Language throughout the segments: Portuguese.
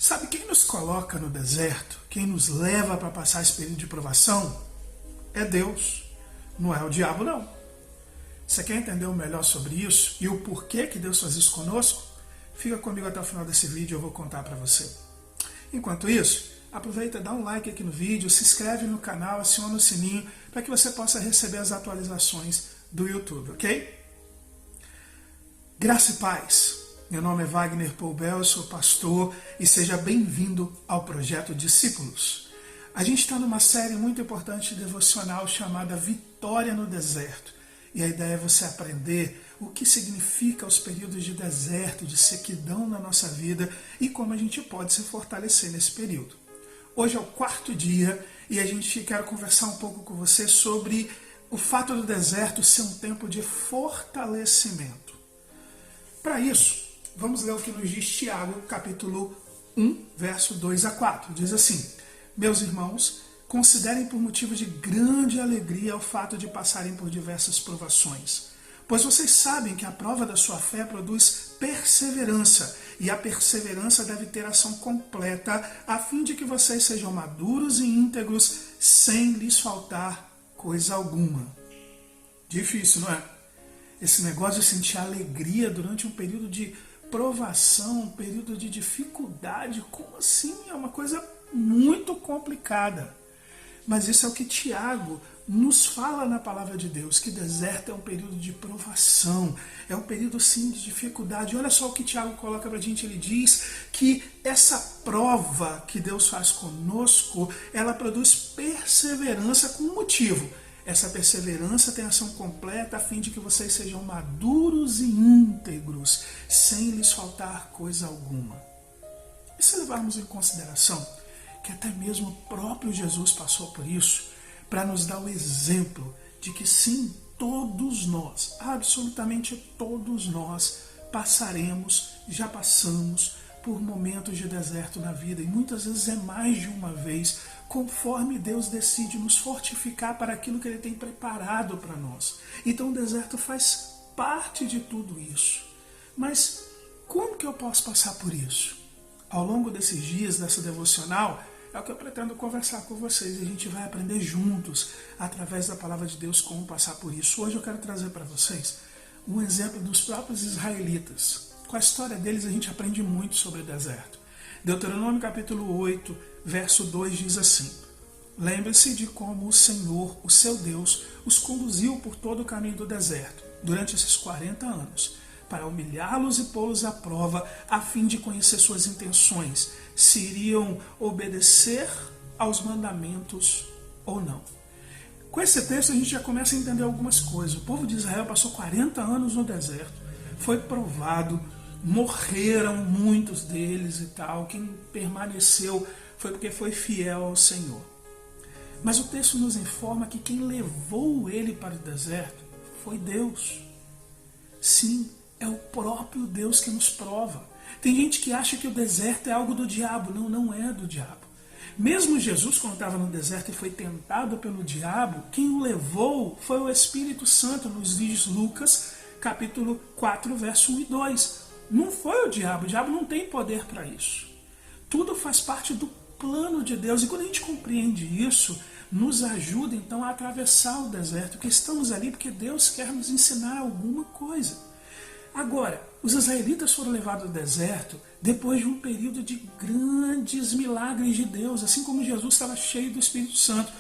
Sabe, quem nos coloca no deserto, quem nos leva para passar esse período de provação, é Deus, não é o diabo não. Você quer entender melhor sobre isso e o porquê que Deus faz isso conosco? Fica comigo até o final desse vídeo, eu vou contar para você. Enquanto isso, aproveita, dá um like aqui no vídeo, se inscreve no canal, aciona o sininho para que você possa receber as atualizações do YouTube, ok? Graça e paz. Meu nome é Wagner Poubel, eu sou pastor e seja bem-vindo ao Projeto Discípulos. A gente está numa série muito importante devocional chamada Vitória no Deserto. E a ideia é você aprender o que significa os períodos de deserto, de sequidão na nossa vida e como a gente pode se fortalecer nesse período. Hoje é o quarto dia e a gente quer conversar um pouco com você sobre o fato do deserto ser um tempo de fortalecimento. Para isso, vamos ler o que nos diz Tiago, capítulo 1, verso 2 a 4. Diz assim: meus irmãos, considerem por motivo de grande alegria o fato de passarem por diversas provações, pois vocês sabem que a prova da sua fé produz perseverança, e a perseverança deve ter ação completa, a fim de que vocês sejam maduros e íntegros, sem lhes faltar coisa alguma. Difícil, não é? Esse negócio de sentir alegria durante um período de provação, um período de dificuldade, como assim? É uma coisa muito complicada. Mas isso é o que Tiago nos fala na palavra de Deus, que deserto é um período de provação, é um período sim de dificuldade. Olha só o que Tiago coloca para a gente, ele diz que essa prova que Deus faz conosco, ela produz perseverança com um motivo. Essa perseverança tem ação completa a fim de que vocês sejam maduros e íntegros, sem lhes faltar coisa alguma. E se levarmos em consideração que até mesmo o próprio Jesus passou por isso, para nos dar o exemplo de que sim, todos nós, absolutamente todos nós, já passamos por momentos de deserto na vida, e muitas vezes é mais de uma vez, conforme Deus decide nos fortificar para aquilo que Ele tem preparado para nós. Então o deserto faz parte de tudo isso. Mas como que eu posso passar por isso? Ao longo desses dias, dessa devocional, é o que eu pretendo conversar com vocês. A gente vai aprender juntos, através da palavra de Deus, como passar por isso. Hoje eu quero trazer para vocês um exemplo dos próprios israelitas. Com a história deles a gente aprende muito sobre o deserto. Deuteronômio capítulo 8, verso 2 diz assim: lembre-se de como o Senhor, o seu Deus, os conduziu por todo o caminho do deserto, durante esses 40 anos, para humilhá-los e pô-los à prova, a fim de conhecer suas intenções, se iriam obedecer aos mandamentos ou não. Com esse texto a gente já começa a entender algumas coisas. O povo de Israel passou 40 anos no deserto, foi provado, morreram muitos deles e tal. Quem permaneceu foi porque foi fiel ao Senhor. Mas o texto nos informa que quem levou ele para o deserto foi Deus. Sim, é o próprio Deus que nos prova. Tem gente que acha que o deserto é algo do diabo. Não, não é do diabo. Mesmo Jesus, quando estava no deserto e foi tentado pelo diabo, quem o levou foi o Espírito Santo, nos diz Lucas, capítulo 4, verso 1 e 2. Não foi o diabo não tem poder para isso. Tudo faz parte do plano de Deus. E quando a gente compreende isso, nos ajuda então a atravessar o deserto, porque estamos ali porque Deus quer nos ensinar alguma coisa. Agora, os israelitas foram levados ao deserto depois de um período de grandes milagres de Deus, assim como Jesus estava cheio do Espírito Santo.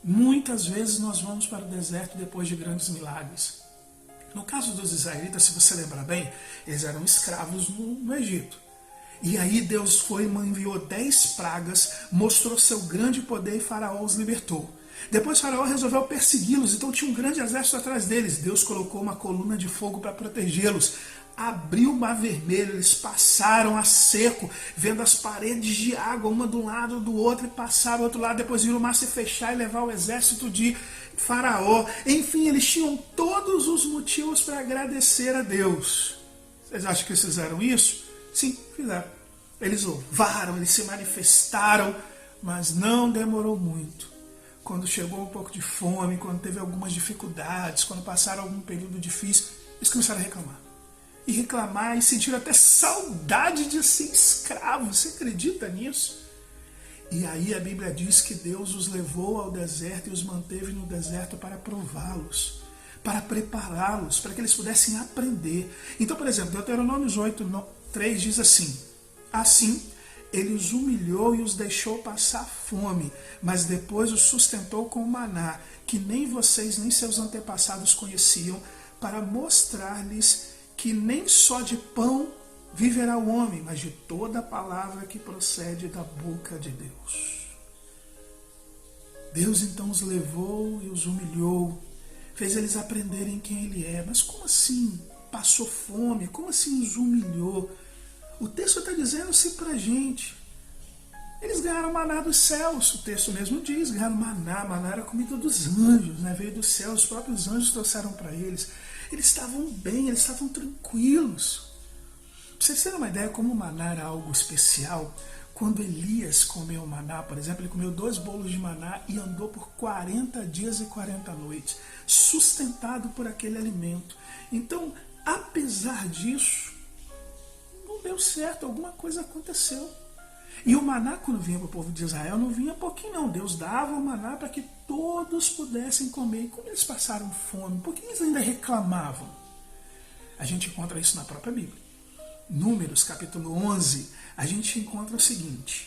Muitas vezes nós vamos para o deserto depois de grandes milagres. No caso dos israelitas, se você lembrar bem, eles eram escravos no Egito. E aí Deus enviou 10 pragas, mostrou seu grande poder e Faraó os libertou. Depois Faraó resolveu persegui-los, então tinha um grande exército atrás deles. Deus colocou uma coluna de fogo para protegê-los. Abriu o mar vermelho, eles passaram a seco, vendo as paredes de água, uma do lado do outro, e passaram ao outro lado, depois viram o mar se fechar e levar o exército de Faraó. Enfim, eles tinham todos os motivos para agradecer a Deus. Vocês acham que eles fizeram isso? Sim, fizeram. Eles louvaram, eles se manifestaram, mas não demorou muito. Quando chegou um pouco de fome, quando teve algumas dificuldades, quando passaram algum período difícil, eles começaram a reclamar. e reclamar e sentir até saudade de ser escravo. Você acredita nisso? E aí a Bíblia diz que Deus os levou ao deserto e os manteve no deserto para prová-los, para prepará-los, para que eles pudessem aprender. Então, por exemplo, Deuteronômio 8:3 diz assim: assim, ele os humilhou e os deixou passar fome, mas depois os sustentou com o maná, que nem vocês nem seus antepassados conheciam, para mostrar-lhes que nem só de pão viverá o homem, mas de toda a palavra que procede da boca de Deus. Deus então os levou e os humilhou, fez eles aprenderem quem Ele é. Mas como assim passou fome? Como assim os humilhou? O texto está dizendo-se para a gente. Eles ganharam maná dos céus, o texto mesmo diz, ganharam maná. Maná era a comida dos anjos, né? Veio do céu, os próprios anjos trouxeram para eles. Eles estavam bem, eles estavam tranquilos. Para vocês terem uma ideia como o maná era algo especial, quando Elias comeu o maná, por exemplo, ele comeu 2 bolos de maná e andou por 40 dias e 40 noites, sustentado por aquele alimento. Então, apesar disso, não deu certo, alguma coisa aconteceu. E o maná, quando vinha para o povo de Israel, não vinha pouquinho não. Deus dava o maná para que todos pudessem comer. E como eles passaram fome? Por que eles ainda reclamavam? A gente encontra isso na própria Bíblia. Números, capítulo 11, a gente encontra o seguinte: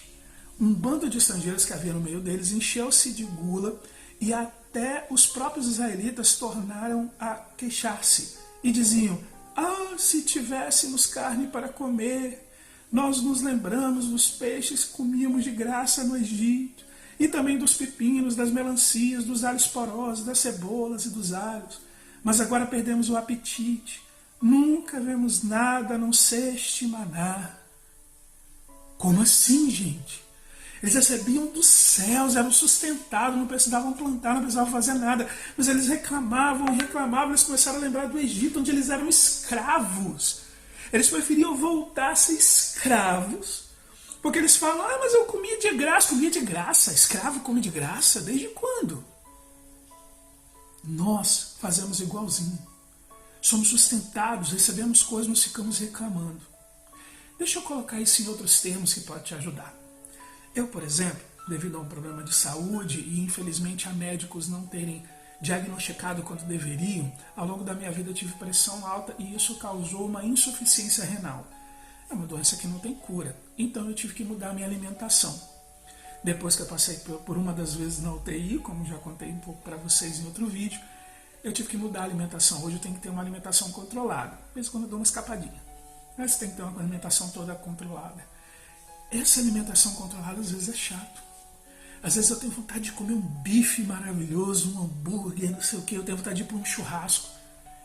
um bando de estrangeiros que havia no meio deles encheu-se de gula e até os próprios israelitas tornaram a queixar-se e diziam: ah, se tivéssemos carne para comer, nós nos lembramos dos peixes que comíamos de graça no Egito, e também dos pepinos, das melancias, dos alhos porosos, das cebolas e dos alhos. Mas agora perdemos o apetite. Nunca vemos nada a não ser este maná. Como assim, gente? Eles recebiam dos céus, eram sustentados, não precisavam plantar, não precisavam fazer nada. Mas eles reclamavam, eles começaram a lembrar do Egito, onde eles eram escravos. Eles preferiam voltar a ser escravos, porque eles falam: ah, mas eu comia de graça. Escravo come de graça? Desde quando? Nós fazemos igualzinho. Somos sustentados, recebemos coisas, nós ficamos reclamando. Deixa eu colocar isso em outros termos que pode te ajudar. Eu, por exemplo, devido a um problema de saúde e infelizmente a médicos não terem diagnosticado quanto deveriam, ao longo da minha vida eu tive pressão alta e isso causou uma insuficiência renal. É uma doença que não tem cura, então eu tive que mudar a minha alimentação. Depois que eu passei por uma das vezes na UTI, como já contei um pouco para vocês em outro vídeo, eu tive que mudar a alimentação. Hoje eu tenho que ter uma alimentação controlada. De vez em quando eu dou uma escapadinha. Mas você tem que ter uma alimentação toda controlada. Essa alimentação controlada às vezes é chato. Às vezes eu tenho vontade de comer um bife maravilhoso, um hambúrguer, não sei o que. Eu tenho vontade de ir para um churrasco.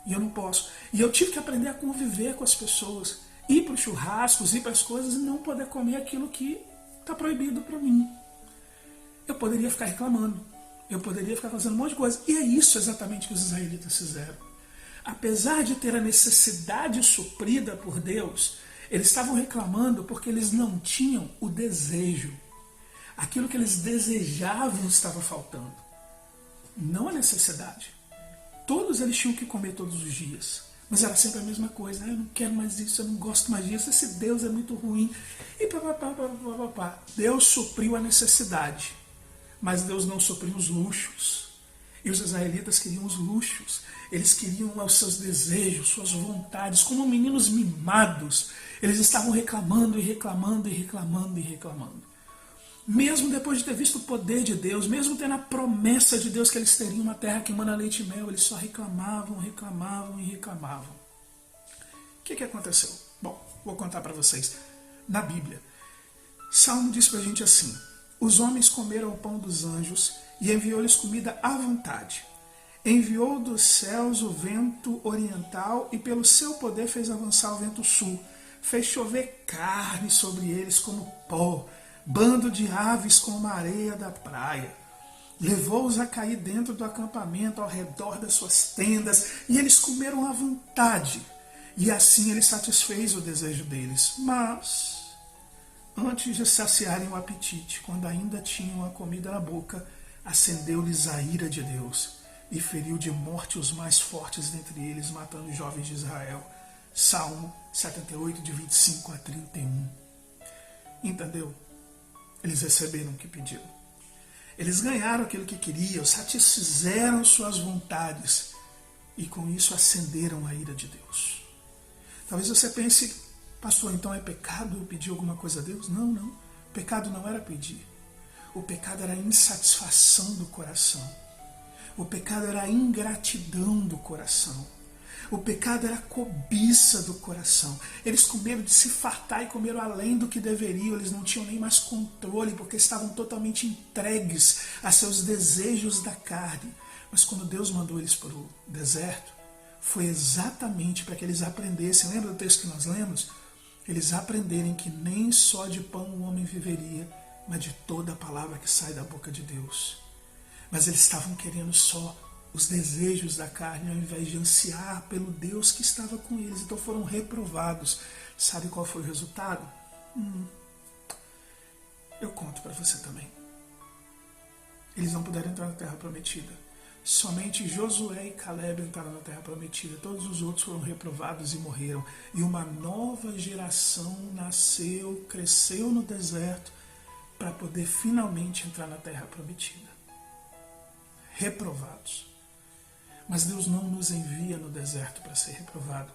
E eu não posso. E eu tive que aprender a conviver com as pessoas. Ir para os churrascos, ir para as coisas e não poder comer aquilo que está proibido para mim. Eu poderia ficar reclamando. Eu poderia ficar fazendo um monte de coisa. E é isso exatamente que os israelitas fizeram. Apesar de ter a necessidade suprida por Deus, eles estavam reclamando porque eles não tinham o desejo. Aquilo que eles desejavam estava faltando. Não a necessidade. Todos eles tinham que comer todos os dias. Mas era sempre a mesma coisa. Eu não quero mais isso, eu não gosto mais disso, esse Deus é muito ruim. E papapá. Deus supriu a necessidade. Mas Deus não supriu os luxos. E os israelitas queriam os luxos. Eles queriam os seus desejos, suas vontades, como meninos mimados. Eles estavam reclamando e reclamando e reclamando e reclamando. Mesmo depois de ter visto o poder de Deus, mesmo tendo a promessa de Deus que eles teriam uma terra que emana leite e mel, eles só reclamavam, reclamavam e reclamavam. O que aconteceu? Bom, vou contar para vocês. Na Bíblia, Salmo diz para a gente assim: os homens comeram o pão dos anjos e enviou-lhes comida à vontade. Enviou dos céus o vento oriental e pelo seu poder fez avançar o vento sul. Fez chover carne sobre eles como pó, bando de aves como a areia da praia. Levou-os a cair dentro do acampamento, ao redor das suas tendas, e eles comeram à vontade. E assim ele satisfez o desejo deles. Mas, antes de saciarem o apetite, quando ainda tinham a comida na boca, acendeu-lhes a ira de Deus e feriu de morte os mais fortes dentre eles, matando os jovens de Israel, Salmo 78, de 25 a 31. Entendeu? Eles receberam o que pediram. Eles ganharam aquilo que queriam, satisfizeram suas vontades e com isso acenderam a ira de Deus. Talvez você pense, pastor, então é pecado eu pedir alguma coisa a Deus? Não, não. O pecado não era pedir. O pecado era a insatisfação do coração. O pecado era a ingratidão do coração. O pecado era a cobiça do coração. Eles comeram de se fartar e comeram além do que deveriam. Eles não tinham nem mais controle, porque estavam totalmente entregues a seus desejos da carne. Mas quando Deus mandou eles para o deserto, foi exatamente para que eles aprendessem. Lembra do texto que nós lemos? Eles aprenderem que nem só de pão o homem viveria, mas de toda a palavra que sai da boca de Deus. Mas eles estavam querendo só os desejos da carne, ao invés de ansiar pelo Deus que estava com eles. Então foram reprovados. Sabe qual foi o resultado? Eu conto para você também. Eles não puderam entrar na terra prometida. Somente Josué e Caleb entraram na terra prometida. Todos os outros foram reprovados e morreram. E uma nova geração nasceu, cresceu no deserto para poder finalmente entrar na terra prometida. Reprovados. Mas Deus não nos envia no deserto para ser reprovado.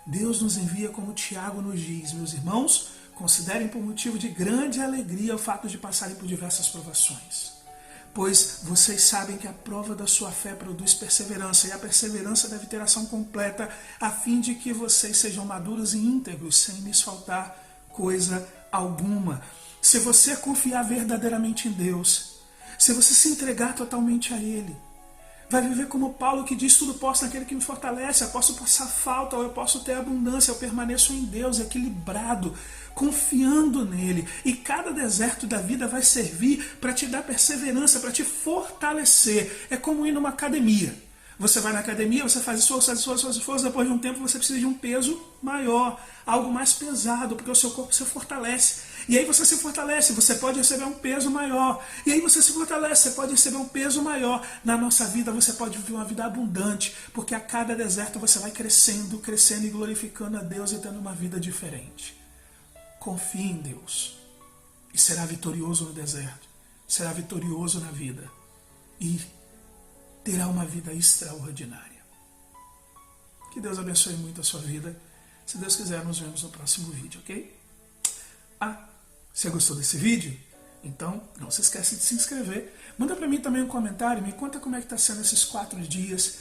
Deus nos envia como Tiago nos diz: meus irmãos, considerem por motivo de grande alegria o fato de passarem por diversas provações. Pois vocês sabem que a prova da sua fé produz perseverança, e a perseverança deve ter ação completa, a fim de que vocês sejam maduros e íntegros, sem lhes faltar coisa alguma. Se você confiar verdadeiramente em Deus, se você se entregar totalmente a Ele, vai viver como Paulo, que diz: tudo posso naquele que me fortalece. Eu posso passar falta, ou eu posso ter abundância. Eu permaneço em Deus, equilibrado, confiando nele. E cada deserto da vida vai servir para te dar perseverança, para te fortalecer. É como ir numa academia. Você vai na academia, você faz esforço, depois de um tempo você precisa de um peso maior, algo mais pesado, porque o seu corpo se fortalece. E aí você se fortalece, você pode receber um peso maior. E aí você se fortalece, você pode receber um peso maior. Na nossa vida você pode viver uma vida abundante, porque a cada deserto você vai crescendo, crescendo e glorificando a Deus e tendo uma vida diferente. Confie em Deus e será vitorioso no deserto, será vitorioso na vida e terá uma vida extraordinária. Que Deus abençoe muito a sua vida. Se Deus quiser, nos vemos no próximo vídeo, ok? Você gostou desse vídeo? Então, não se esqueça de se inscrever. Manda para mim também um comentário, me conta como é que está sendo esses 4 dias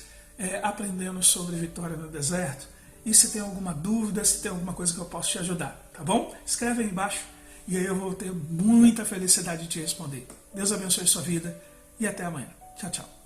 aprendendo sobre vitória no deserto. E se tem alguma dúvida, se tem alguma coisa que eu posso te ajudar, tá bom? Escreve aí embaixo e aí eu vou ter muita felicidade de te responder. Deus abençoe sua vida e até amanhã. Tchau, tchau.